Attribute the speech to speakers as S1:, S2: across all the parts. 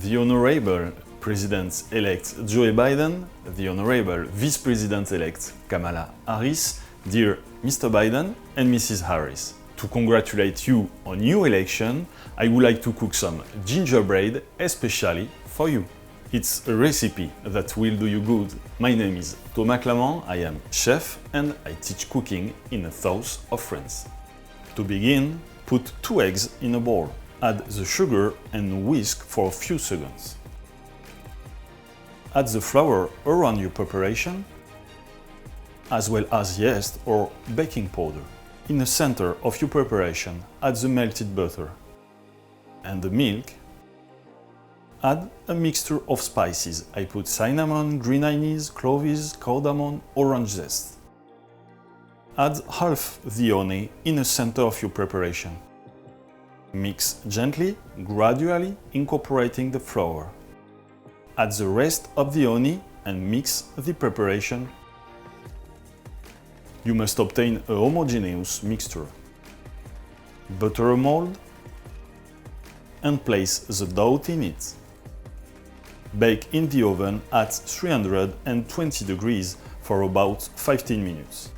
S1: The Honorable President-elect Joe Biden, the Honorable Vice-President-elect Kamala Harris, dear Mr. Biden and Mrs. Harris. To congratulate you on your election, I would like to cook some gingerbread especially for you. It's a recipe that will do you good. My name is Thomas Clament, I am chef and I teach cooking in the south of France. To begin, put 2 eggs in a bowl. Add the sugar and whisk for a few seconds. Add the flour around your preparation, as well as yeast or baking powder. In the center of your preparation, add the melted butter and the milk. Add a mixture of spices. I put cinnamon, green anise, cloves, cardamom, orange zest. Add half the honey in the center of your preparation. Mix gently, gradually incorporating the flour. Add the rest of the honey and mix the preparation. You must obtain a homogeneous mixture. Butter a mold and place the dough in it. Bake in the oven at 320 degrees for about 15 minutes.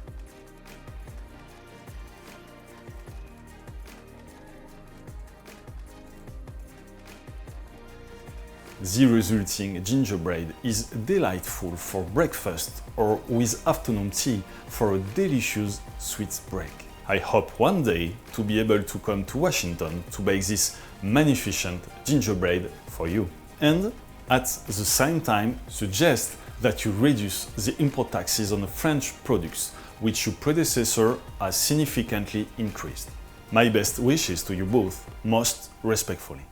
S1: The resulting gingerbread is delightful for breakfast or with afternoon tea for a delicious sweet break. I hope one day to be able to come to Washington to bake this magnificent gingerbread for you. And at the same time, suggest that you reduce the import taxes on the French products, which your predecessor has significantly increased. My best wishes to you both, most respectfully.